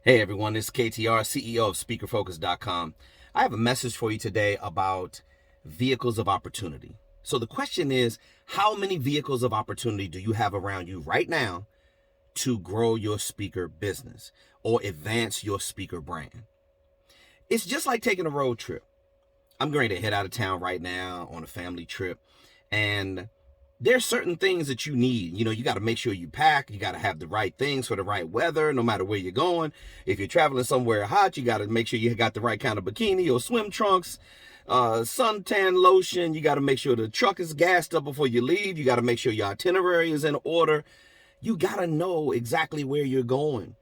Hey everyone, this is KTR, CEO of SpeakerFocus.com. I have a message for you today about vehicles of opportunity. So the question is, how many vehicles of opportunity do you have around you right now to grow your speaker business or advance your speaker brand? It's just like taking a road trip. I'm going to head out of town right now on a family trip, and there's certain things that you need. You got to make sure you pack. You got to have the right things for the right weather, no matter where you're going. If you're traveling somewhere hot, you got to make sure you got the right kind of bikini or swim trunks, suntan lotion. You got to make sure the truck is gassed up before you leave. You got to make sure your itinerary is in order. You got to know exactly where you're going.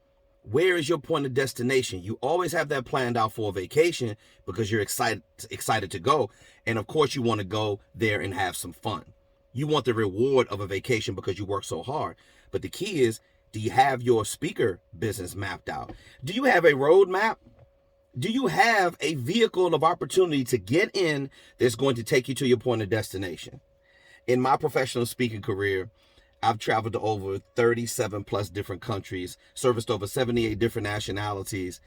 Where is your point of destination? You always have that planned out for a vacation because you're excited to go. And of course, you want to go there and have some fun. You want the reward of a vacation because you work so hard. But the key is, do you have your speaker business mapped out? Do you have a roadmap? Do you have a vehicle of opportunity to get in that's going to take you to your point of destination? In my professional speaking career, I've traveled to over 37 plus different countries, serviced over 78 different nationalities,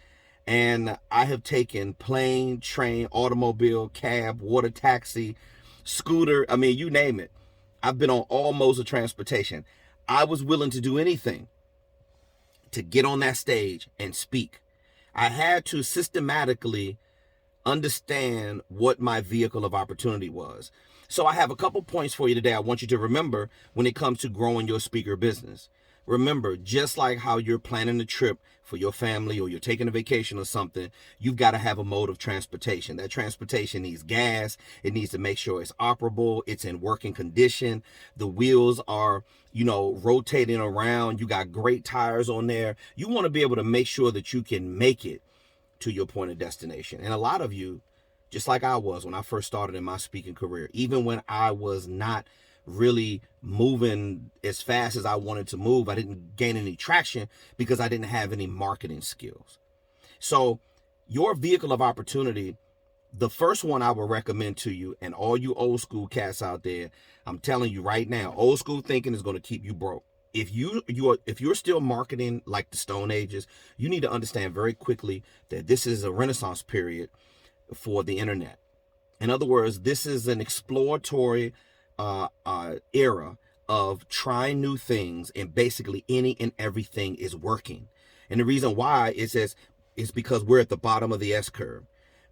and I have taken plane, train, automobile, cab, water taxi, scooter, you name it. I've been on all modes of transportation. I was willing to do anything to get on that stage and speak. I had to systematically understand what my vehicle of opportunity was. So I have a couple points for you today I want you to remember when it comes to growing your speaker business. Remember, just like how you're planning a trip for your family or you're taking a vacation or something, you've got to have a mode of transportation. That transportation needs gas. It needs to make sure it's operable. It's in working condition. The wheels are, rotating around. You got great tires on there. You want to be able to make sure that you can make it to your point of destination. And a lot of you, just like I was when I first started in my speaking career, even when I was not really moving as fast as I wanted to move, I didn't gain any traction because I didn't have any marketing skills. So your vehicle of opportunity, the first one I would recommend to you, and all you old school cats out there, I'm telling you right now, old school thinking is going to keep you broke. If you're still marketing like the Stone Ages, you need to understand very quickly that this is a renaissance period for the internet. In other words, this is an exploratory era of trying new things, and basically any and everything is working. And the reason why is because we're at the bottom of the S curve.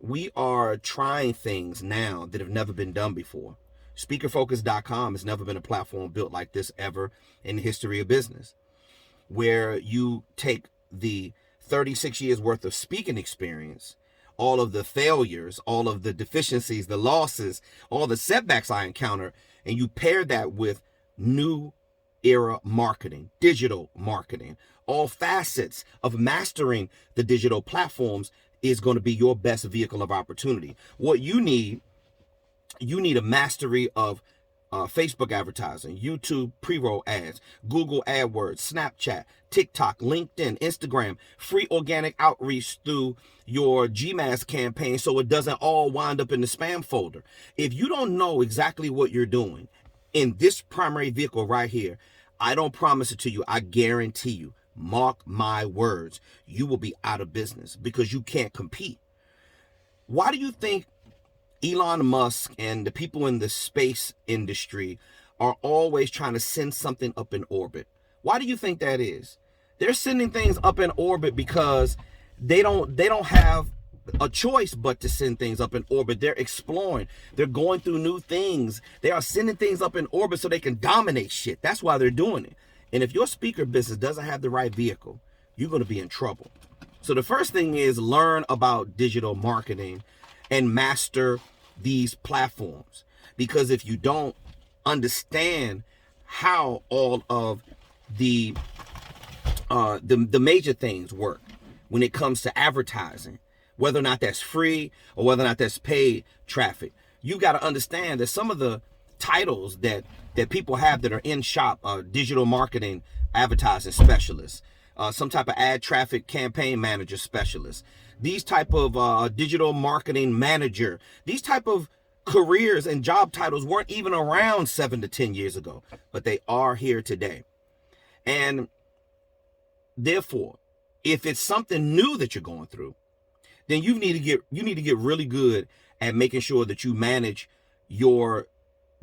We are trying things now that have never been done before. SpeakerFocus.com has never been a platform built like this ever in the history of business, where you take the 36 years worth of speaking experience, all of the failures, all of the deficiencies, the losses, all the setbacks I encounter, and you pair that with new era marketing, digital marketing, all facets of mastering the digital platforms is going to be your best vehicle of opportunity. What you need a mastery of Facebook advertising, YouTube pre-roll ads, Google AdWords, Snapchat, TikTok, LinkedIn, Instagram, free organic outreach through your GMass campaign so it doesn't all wind up in the spam folder. If you don't know exactly what you're doing in this primary vehicle right here, I don't promise it to you. I guarantee you, mark my words, you will be out of business because you can't compete. Why do you think Elon Musk and the people in the space industry are always trying to send something up in orbit? Why do you think that is? They're sending things up in orbit because they don't have a choice but to send things up in orbit. They're exploring. They're going through new things. They are sending things up in orbit so they can dominate shit. That's why they're doing it. And if your speaker business doesn't have the right vehicle, you're going to be in trouble. So the first thing is learn about digital marketing and master these platforms. Because if you don't understand how all of the major things work when it comes to advertising, whether or not that's free or whether or not that's paid traffic, you got to understand that some of the titles that people have that are in shop are digital marketing advertising specialists, some type of ad traffic campaign manager specialist, these type of digital marketing manager. These type of careers and job titles weren't even around 7 to 10 years ago, but they are here today. And therefore, If it's something new that you're going through, then you need to get really good at making sure that you manage your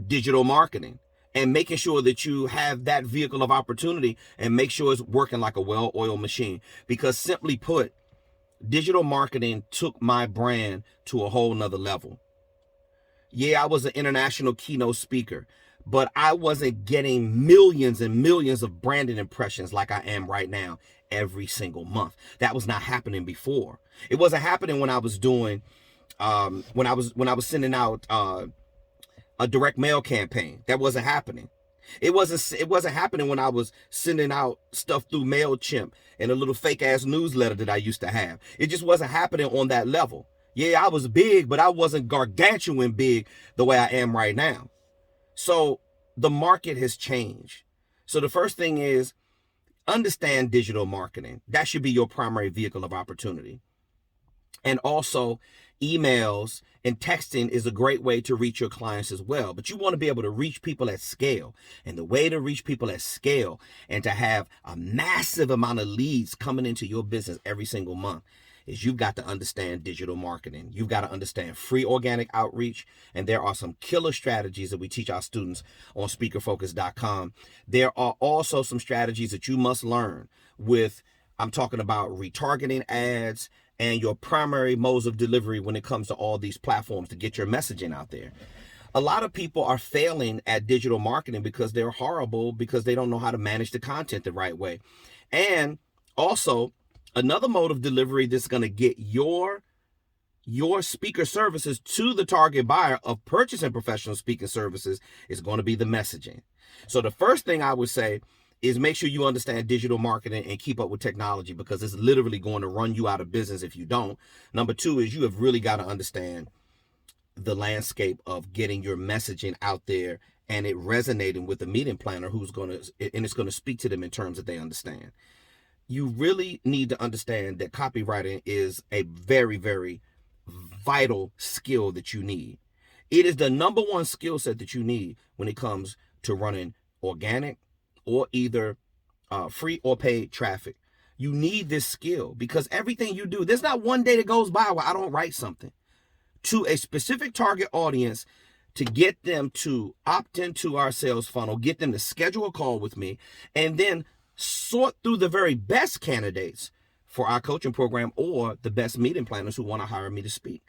digital marketing and making sure that you have that vehicle of opportunity and make sure it's working like a well-oiled machine. Because simply put, digital marketing took my brand to a whole nother level. Yeah, I was an international keynote speaker, but I wasn't getting millions and millions of branded impressions like I am right now every single month. That was not happening before. It wasn't happening when I was doing when I was sending out a direct mail campaign. That wasn't happening. It wasn't happening when I was sending out stuff through MailChimp and a little fake ass newsletter that I used to have. It just wasn't happening on that level. Yeah, I was big, but I wasn't gargantuan big the way I am right now. So the market has changed. So the first thing is understand digital marketing. That should be your primary vehicle of opportunity. And also, emails and texting is a great way to reach your clients as well. But you want to be able to reach people at scale. And the way to reach people at scale and to have a massive amount of leads coming into your business every single month is you've got to understand digital marketing. You've got to understand free organic outreach. And there are some killer strategies that we teach our students on speakerfocus.com. There are also some strategies that you must learn with, I'm talking about retargeting ads and your primary modes of delivery when it comes to all these platforms to get your messaging out there. A lot of people are failing at digital marketing because they're horrible, because they don't know how to manage the content the right way. And also, another mode of delivery that's going to get your speaker services to the target buyer of purchasing professional speaking services is going to be the messaging. So the first thing I would say is make sure you understand digital marketing and keep up with technology, because it's literally going to run you out of business if you don't. Number two is you have really got to understand the landscape of getting your messaging out there and it resonating with the meeting planner and it's going to speak to them in terms that they understand. You really need to understand that copywriting is a very, very vital skill that you need. It is the number one skill set that you need when it comes to running organic or either free or paid traffic. You need this skill because everything you do, there's not one day that goes by where I don't write something to a specific target audience to get them to opt into our sales funnel, get them to schedule a call with me, and then sort through the very best candidates for our coaching program or the best meeting planners who want to hire me to speak.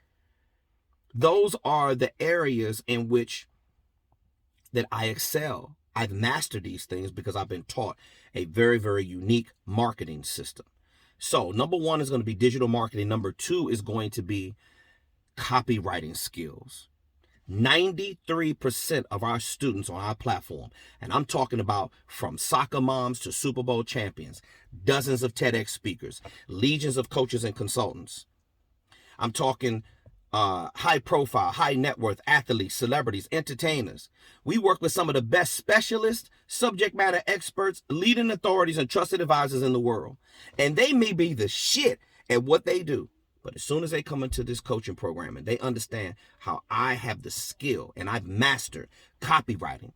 Those are the areas in which that I excel. I've mastered these things because I've been taught a very, very unique marketing system. So number one is going to be digital marketing. Number two is going to be copywriting skills. 93% of our students on our platform, and I'm talking about from soccer moms to Super Bowl champions, dozens of TEDx speakers, legions of coaches and consultants. I'm talking high profile, high net worth athletes, celebrities, entertainers. We work with some of the best specialists, subject matter experts, leading authorities, and trusted advisors in the world. And they may be the shit at what they do. But as soon as they come into this coaching program and they understand how I have the skill and I've mastered copywriting,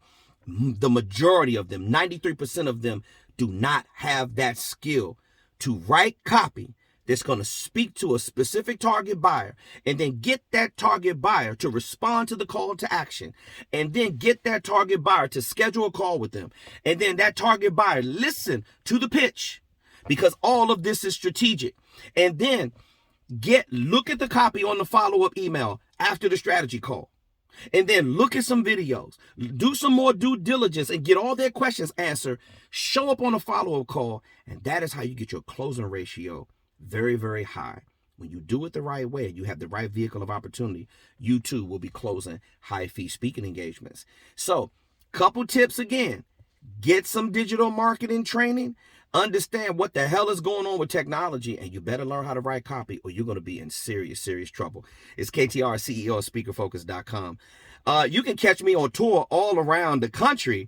the majority of them, 93% of them, do not have that skill to write copy that's going to speak to a specific target buyer and then get that target buyer to respond to the call to action and then get that target buyer to schedule a call with them. And then that target buyer listen to the pitch, because all of this is strategic. And then look at the copy on the follow-up email after the strategy call. And then look at some videos, do some more due diligence and get all their questions answered, show up on a follow-up call. And that is how you get your closing ratio very, very high. When you do it the right way, you have the right vehicle of opportunity, you too will be closing high fee speaking engagements. So, couple tips again: get some digital marketing training, understand what the hell is going on with technology, and you better learn how to write copy or you're going to be in serious, serious trouble. It's KTR, CEO of SpeakerFocus.com. You can catch me on tour all around the country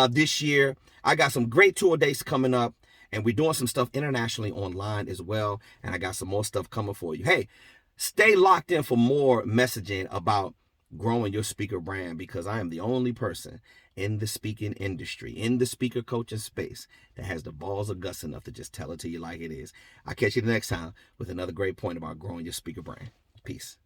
this year. I got some great tour dates coming up. And we're doing some stuff internationally online as well. And I got some more stuff coming for you. Hey, stay locked in for more messaging about growing your speaker brand, because I am the only person in the speaking industry, in the speaker coaching space, that has the balls of guts enough to just tell it to you like it is. I'll catch you the next time with another great point about growing your speaker brand. Peace.